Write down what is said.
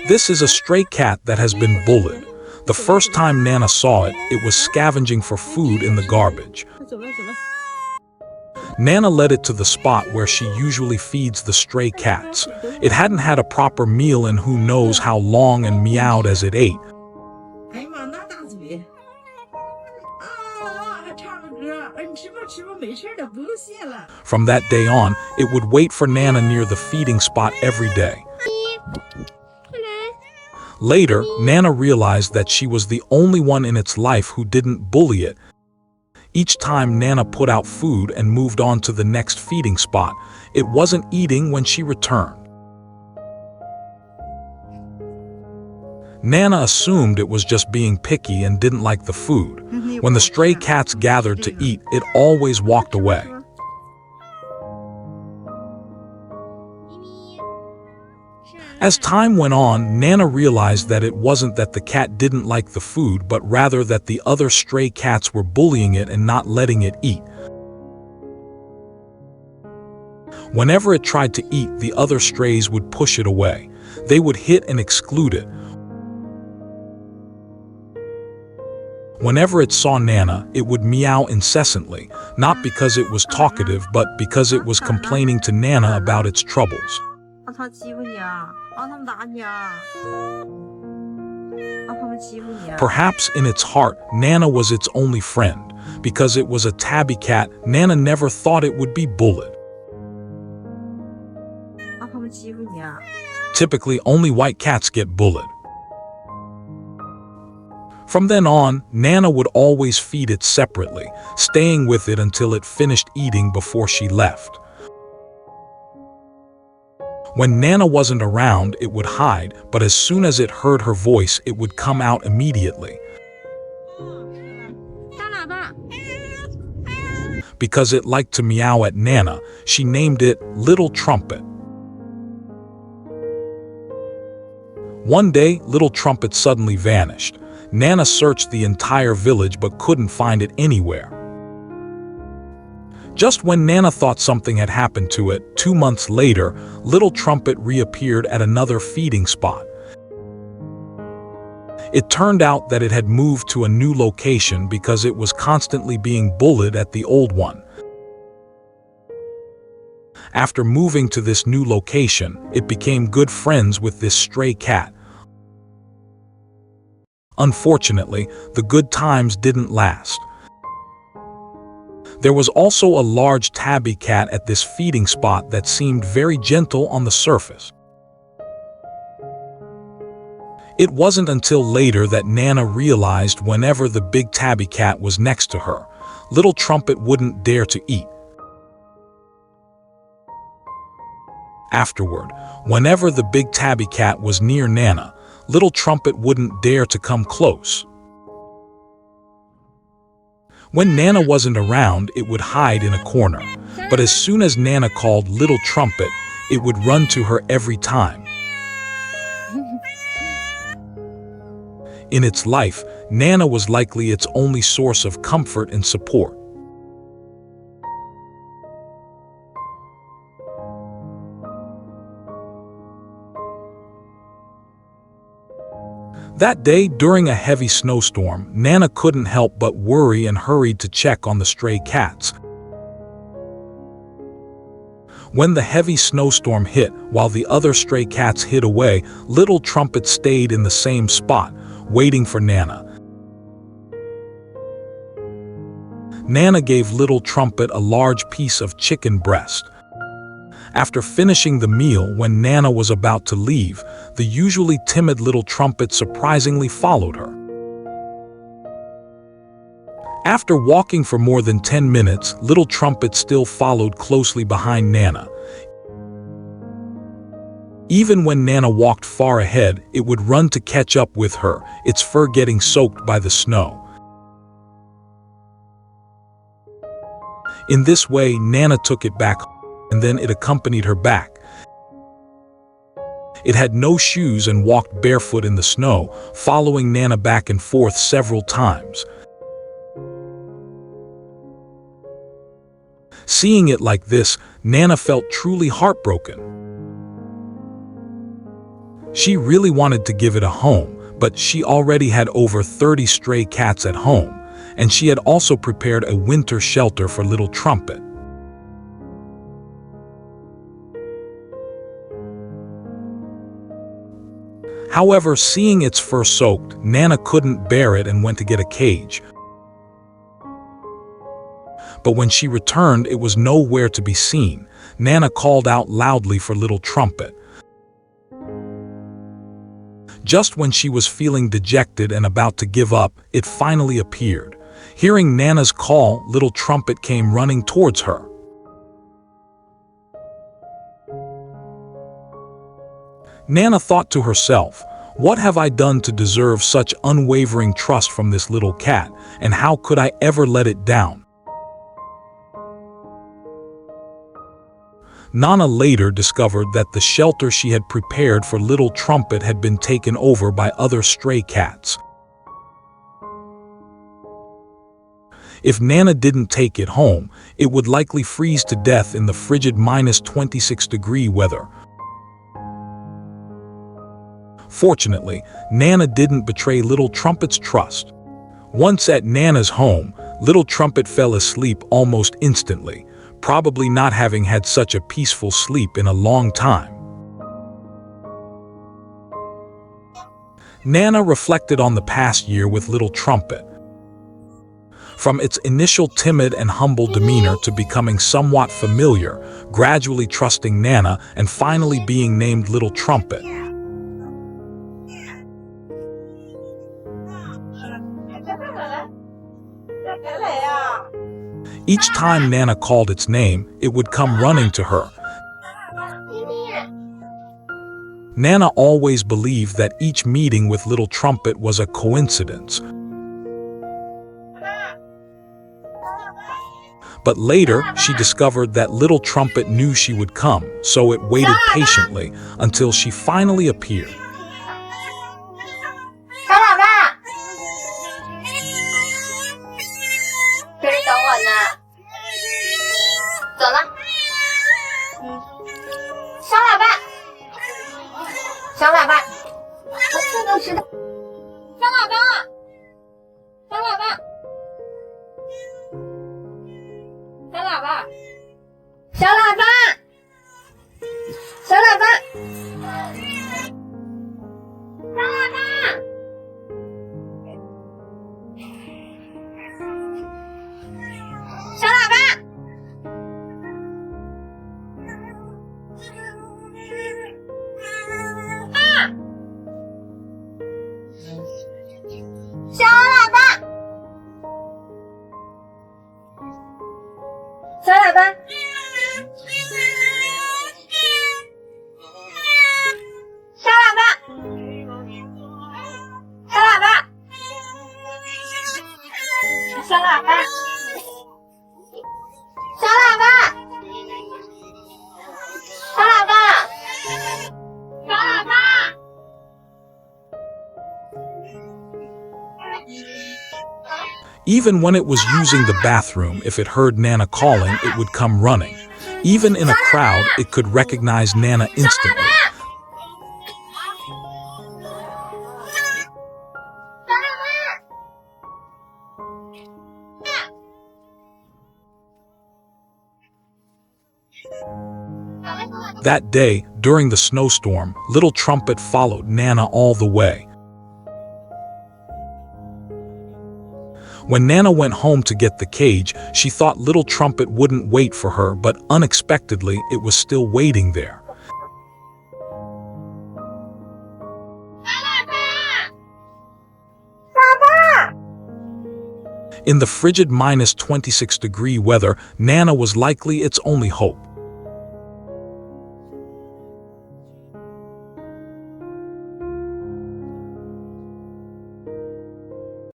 This is a stray cat that has been bullied. The first time Nana saw it, it was scavenging for food in the garbage. Nana led it to the spot where she usually feeds the stray cats. It hadn't had a proper meal in who knows how long and meowed as it ate. From that day on, it would wait for Nana near the feeding spot every day. Later, Nana realized that she was the only one in its life who didn't bully it. Each time Nana put out food and moved on to the next feeding spot, it wasn't eating when she returned. Nana assumed it was just being picky and didn't like the food. When the stray cats gathered to eat, it always walked away. As time went on, Nana realized that it wasn't that the cat didn't like the food, but rather that the other stray cats were bullying it and not letting it eat. Whenever it tried to eat, the other strays would push it away. They would hit and exclude it. Whenever it saw Nana, it would meow incessantly, not because it was talkative, but because it was complaining to Nana about its troubles. Perhaps in its heart, Nana was its only friend. Because it was a tabby cat, Nana never thought it would be bullied. Typically, only white cats get bullied. From then on, Nana would always feed it separately, staying with it until it finished eating before she left. When Nana wasn't around, it would hide, but as soon as it heard her voice, it would come out immediately. Because it liked to meow at Nana, she named it Little Trumpet. One day, Little Trumpet suddenly vanished. Nana searched the entire village but couldn't find it anywhere. Just when Nana thought something had happened to it, 2 months later, Little Trumpet reappeared at another feeding spot. It turned out that it had moved to a new location because it was constantly being bullied at the old one. After moving to this new location, it became good friends with this stray cat. Unfortunately, the good times didn't last. There was also a large tabby cat at this feeding spot that seemed very gentle on the surface. It wasn't until later that Nana realized whenever the big tabby cat was next to her, Little Trumpet wouldn't dare to eat. Afterward, whenever the big tabby cat was near Nana, Little Trumpet wouldn't dare to come close. When Nana wasn't around, it would hide in a corner, but as soon as Nana called Little Trumpet, it would run to her every time. In its life, Nana was likely its only source of comfort and support. That day, during a heavy snowstorm, Nana couldn't help but worry and hurried to check on the stray cats. When the heavy snowstorm hit, while the other stray cats hid away, Little Trumpet stayed in the same spot, waiting for Nana. Nana gave Little Trumpet a large piece of chicken breast. After finishing the meal, when Nana was about to leave, the usually timid Little Trumpet surprisingly followed her. After walking for more than 10 minutes, Little Trumpet still followed closely behind Nana. Even when Nana walked far ahead, it would run to catch up with her, its fur getting soaked by the snow. In this way, Nana took it back home, and then it accompanied her back. It had no shoes and walked barefoot in the snow, following Nana back and forth several times. Seeing it like this, Nana felt truly heartbroken. She really wanted to give it a home, but she already had over 30 stray cats at home, and she had also prepared a winter shelter for Little Trumpet. However, seeing its fur soaked, Nana couldn't bear it and went to get a cage. But when she returned, it was nowhere to be seen. Nana called out loudly for Little Trumpet. Just when she was feeling dejected and about to give up, it finally appeared. Hearing Nana's call, Little Trumpet came running towards her. Nana thought to herself, "What have I done to deserve such unwavering trust from this little cat, and how could I ever let it down?" Nana later discovered that the shelter she had prepared for Little Trumpet had been taken over by other stray cats. If Nana didn't take it home, it would likely freeze to death in the frigid -26-degree weather. Fortunately, Nana didn't betray Little Trumpet's trust. Once at Nana's home, Little Trumpet fell asleep almost instantly, probably not having had such a peaceful sleep in a long time. Nana reflected on the past year with Little Trumpet. From its initial timid and humble demeanor to becoming somewhat familiar, gradually trusting Nana, and finally being named Little Trumpet. Each time Nana called its name, it would come running to her. Nana always believed that each meeting with Little Trumpet was a coincidence. But later, she discovered that Little Trumpet knew she would come, so it waited patiently until she finally appeared. Even when it was using the bathroom, if it heard Nana calling, it would come running. Even in a crowd, it could recognize Nana instantly. That day, during the snowstorm, Little Trumpet followed Nana all the way. When Nana went home to get the cage, she thought Little Trumpet wouldn't wait for her, but unexpectedly, it was still waiting there. In the frigid -26-degree weather, Nana was likely its only hope.